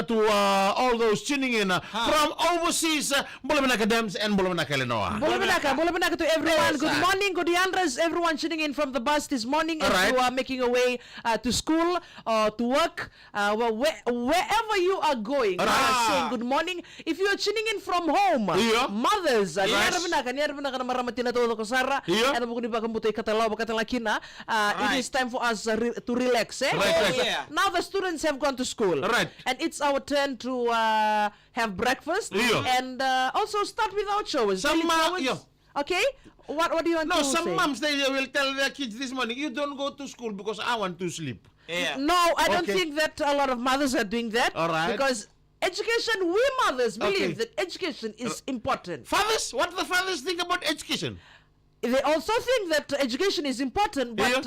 to all those tuning in from overseas. Boleh menaka Dems and boleh menaka Lenoa. Boleh menaka to everyone. Good morning, good Andres. Everyone tuning in from the bus this morning as you are making your way to school or to work, wherever you are going. Saying good morning. If you are tuning in from home, mothers, it is time for us to relax. Now the students have gone to school, and it's our turn to have breakfast and also start with our shows. Okay, what do you want to say? No, some moms they will tell their kids this morning, you don't go to school because I want to sleep. No, I don't think that a lot of mothers are doing that. Because education, we mothers believe that education is important. Fathers, what do the fathers think about education? They also think that education is important, but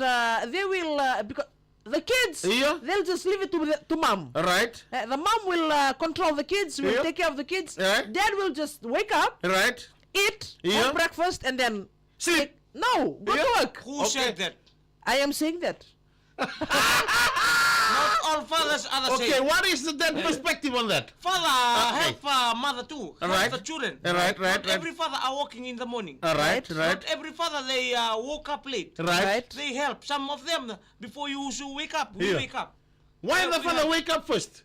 they will because the kids they'll just leave it to mom. The mom will control the kids, will take care of the kids. Dad will just wake up, eat, have breakfast, and then sleep. No, go to work. Who said that? I am saying that. Not all fathers are the same. Okay, what is the dad perspective on that? Father help mother too. Help the children. Not every father are working in the morning. Not every father they woke up late. They help. Some of them before you should wake up. We wake up. Why the father wake up first?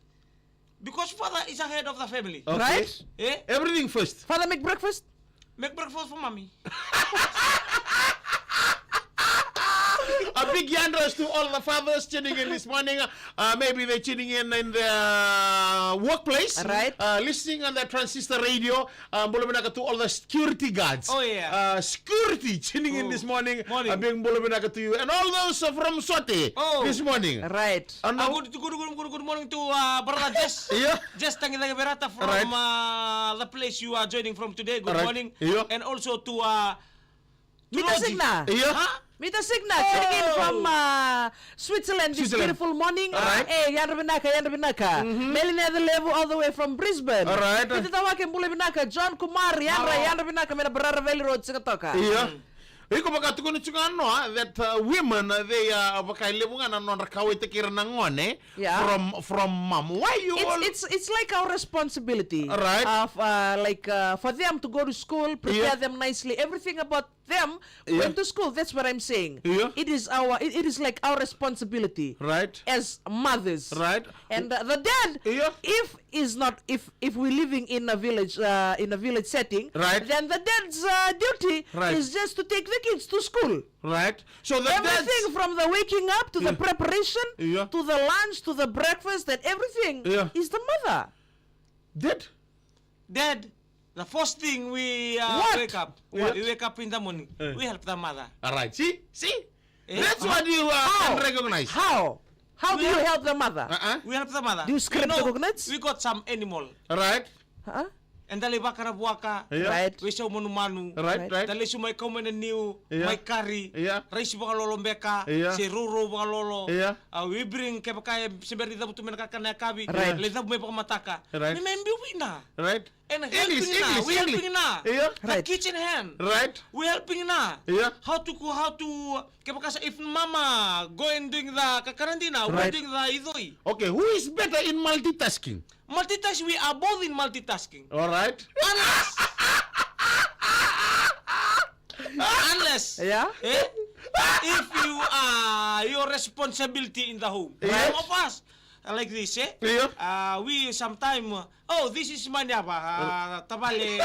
Because father is ahead of the family. Right? Everything first. Father make breakfast? Make breakfast for mommy. A big yanders to all the fathers tuning in this morning. Maybe they're tuning in their workplace. Listening on the transistor radio. Boleh menaka to all the security guards. Security tuning in this morning. Being boleh menaka to you. And all those from Sote this morning. Good morning to brother Jess. Jess Tangi Berata from the place you are joining from today. Good morning. And also to Mita Signa. Mita Signa, tuning in from Switzerland this beautiful morning. Yandrabinaka. Melina the level all the way from Brisbane. Kita tawakin boleh binaka John Kumar Yandrabinaka mena Barara Valley Road Sikatoka. Iko makatukuno chungano that women they bakai lebungan non rakawai tekir nangone from mom. Why you? It's like our responsibility. Of for them to go to school, prepare them nicely, everything about them went to school. That's what I'm saying. It is like our responsibility. As mothers. And the dad, if we're living in a village setting, then the dad's duty is just to take the kids to school. So the everything from the waking up to the preparation to the lunch to the breakfast and everything is the mother. Dad. The first thing we wake up. We wake up in the morning. We help the mother. See? That's what you can recognize. How do you help the mother? We help the mother. Do you scrape the coconuts? We got some animal. And dali bakara buaka. We show manu. Dali sumay komen new. My curry. Rice bakalolo beka. Si ruro bakalolo. We bring kebakay siberi dabu tu menakakana kabi. Leza may pakamataka. Ni membi wina. And helping we helping na. The kitchen hand. We helping na. How to kebakasa if mama going doing the kakarandina, we doing the idoi. Okay, who is better in multitasking? Multitask, we are both in multitasking. Alright. Unless if you are your responsibility in the home. Some of us like this, we sometime this is Manyaba. Tabale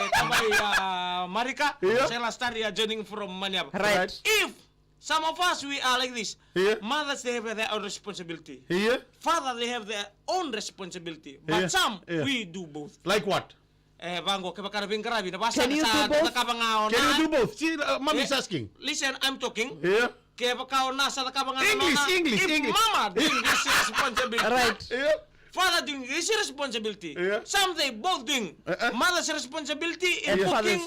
Marika. Sela Staria joining from Manyaba. If some of us we are like this. Mothers they have their own responsibility. Father they have their own responsibility. But some we do both. Like what? Bango kebakara bingarabi na basa Can you do both? Can you do both? See, mom is asking. Listen, I'm talking. English. If mama doing this responsibility. Father doing his responsibility. Some they both doing mother's responsibility in cooking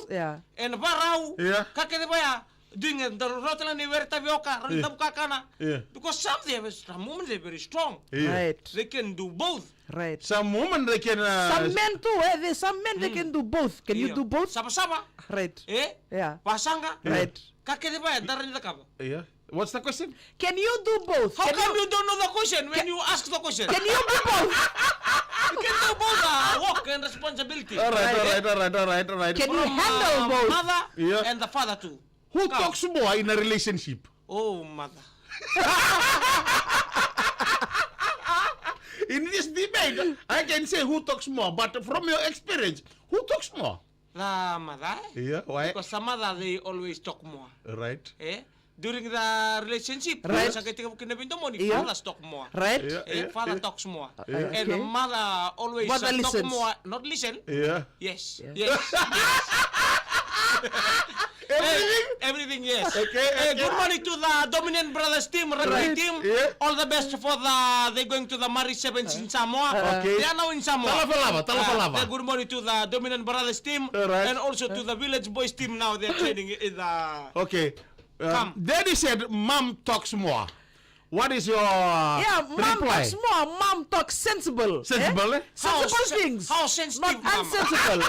and barau. Kakete baya doing the rotelan ni verta vioka rontam kakana. Because some women they very strong. They can do both. Some women they can. Some men too. Some men they can do both. Can you do both? Sama-sama. Pasanga. Kakete baya daran ni kaba. What's the question? Can you do both? How come you don't know the question when you ask the question? Can you do both? can do both work and responsibility. All right. Can you handle both? Mother and the father too. Who talks more in a relationship? Oh, mother. In this debate, I can say who talks more, but from your experience, who talks more? The mother. Yeah, why? Because the mother, they always talk more. Right. During the relationship, Right. sa ketika kinabinto mo, Yeah. father talk more. Right? Father talks more. Yeah. And the mother always Mother talk listens. more. Not listen. Yeah. Yes. Yeah. Yes. Everything? Everything, yes. Okay. Good morning to the Dominant Brothers team, rugby Right. team. Yeah. All the best for they're going to the Marriage Sevens in Samoa. Okay. They are now in Samoa. Talafalava. Good morning to the Dominant Brothers team. Right. And also to the Village Boys team now. They're training in the... Okay. Come. Daddy said mom talks more. What is your Mom reply? talks more. Mom talks sensible. Sensible, eh? Sensible things. How sensitive, Not Mama. unsensible.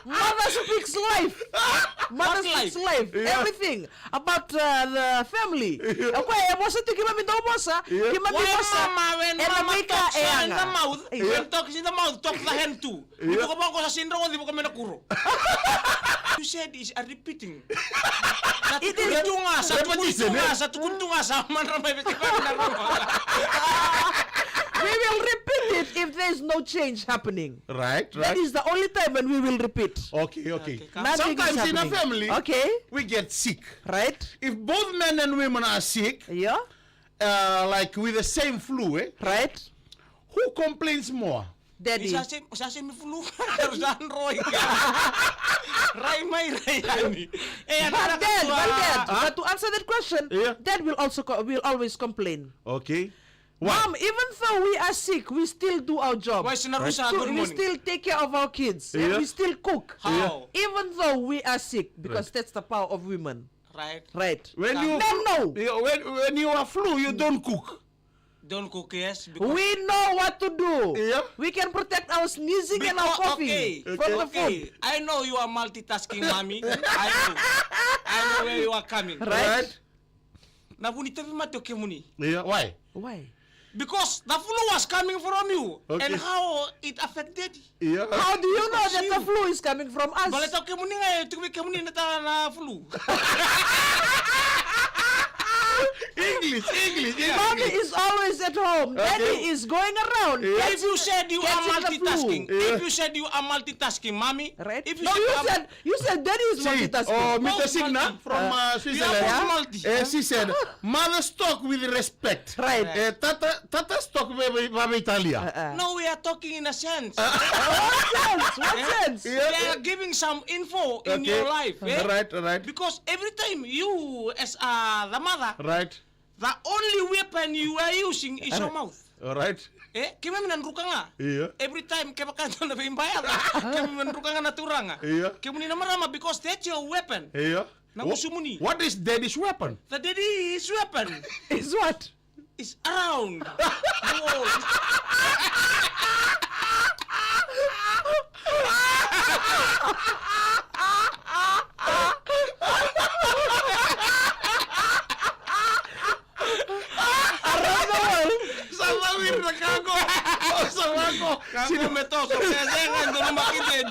Mother speaks life. Mother speaks life. Yeah. Everything about the family. Okay, mosa tu kima minta mosa. Yeah. Kima When minta mama talks in the mouth, when talks in the mouth, talk the hand too. Di ko ba ko sa sindro, di ko kami nakuro. You said is a repeating. It is. Repetition, eh? Sa tukuntunga sa manramay na We will repeat it if there is no change happening. Right. That is the only time when we will repeat. Okay. Nothing is Sometimes in a happening. family, Okay. we get sick. Right? If both men and women are sick, Yeah. like with the same flu, Right? who complains more? Daddy. Sa mi flu. Harusan Roy. Ray may rayani. But to answer that question, Yeah. Dad will always complain. Okay. Mom, even though we are sick, we still do our job. Why sinarusa good We morning? still take care of our kids. Yeah. We still cook. How? Even though we are sick, because that's the power of women. Right. Right. When you Men know. when you are flu, you don't cook. Don't cook, yes. Because We know what to do. Yeah. We can protect our sneezing and our coughing from the food. I know you are multitasking, mommy. I know where you are coming. Right? Nabunita mato kemuni. Yeah. Why? Why? Because the flu was coming from you. Okay. And how it affected. Yeah. How do you know that the you. flu is coming from us? Balita kemuni nga tuwi kemuni na flu. English. Mommy is always at home. Daddy is going around. Yeah. If you said you are catching the multitasking, flu. if you said you are multitasking, mommy, Right? if you No, said you said Daddy is See, multitasking. Mr. Both Signa multi. from you are Switzerland. both multi. She said, mothers talk with respect. Right. Tatas talk with Italia. No, we are talking in a sense. What sense? They are giving some info in your life. Right. Because every time you, as the mother, Right. the only weapon you are using is your mouth. Right. Kaya minanruka nga. Yeah. Every time kaya kanto na bimbaya kaya minanruka nga natura nga. Yeah. Kaya muni na marama because that's your weapon. Yeah. Na uso mo ni. What is daddy's weapon? The daddy's weapon Is what? is around the world. Salawin na kago. Sama ko. Kamu metoso kaya sengan doon makitid.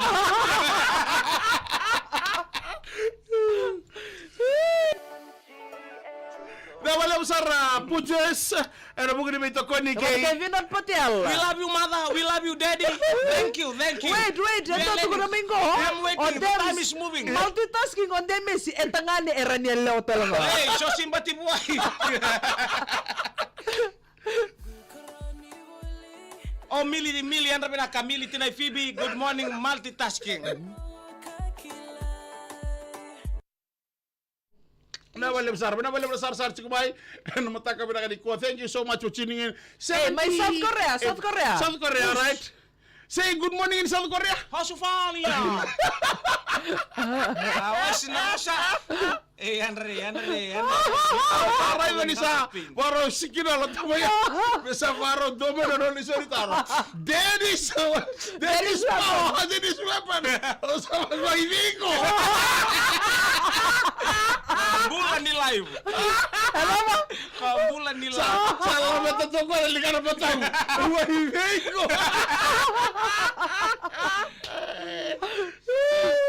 Nawala besar pujes. Ano mo gini ito ko ni kay. Kevin not Patel. We love you, mother. We love you, daddy. Thank you. Wait. We are Ito ready. ko namin ko. I'm waiting. The time is moving. Multitasking on them si etangani Eraniel Leo talaga. Hey, so simbati buhay. Oh, Mili, ang rabi na Camille, Tinay Phoebe. Good morning, multitasking. Nawala besar cikumay. Ano mata kami na kaniko. Thank you so much for tuning in. Hey, may South Korea. South Korea, right? Say good morning in South Korea. Hasufalia. Awas na siya. Andre. Aray na nisa. Paro sikina lang tamaya. Besa paro dome na noli solitaro. Daddy's power. Daddy's weapon. O sa magmahibiko. Bulan nilai. Apa? Bulan nilai. Salah betul ko likan apa tahu. Wah, bego.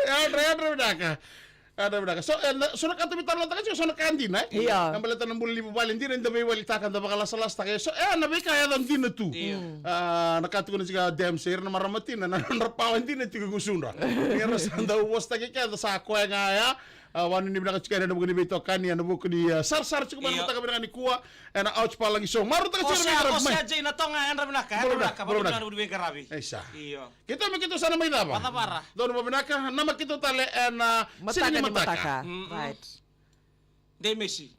Ya, udah. Ada benar. So, sono kanto bitar lata kasi sono kantina. Iya. Ang balita ng buli Valentina hindi may walitakan da bakala salas ta kayo. So, nabi kaya dan dina tu. Nakatu ko na siga Dempsey na maramatin na narpawan din na tiga gusunda. Ngara sanda uwas ta kaya sa ko nga ya. Wanu ni binaka chikana na bugni bito kani na buku di sar cukup maru ta kabina ni kuwa na ouch pa lang iso. Maru ta kasi na ako siya jay na tonga andra binaka. Baru na budu garabi. Esa. Iyo. Kita makito sana may daba. Patapara. Doon mo binaka na makito tale na Mataka ni mataka. Right. De Messi.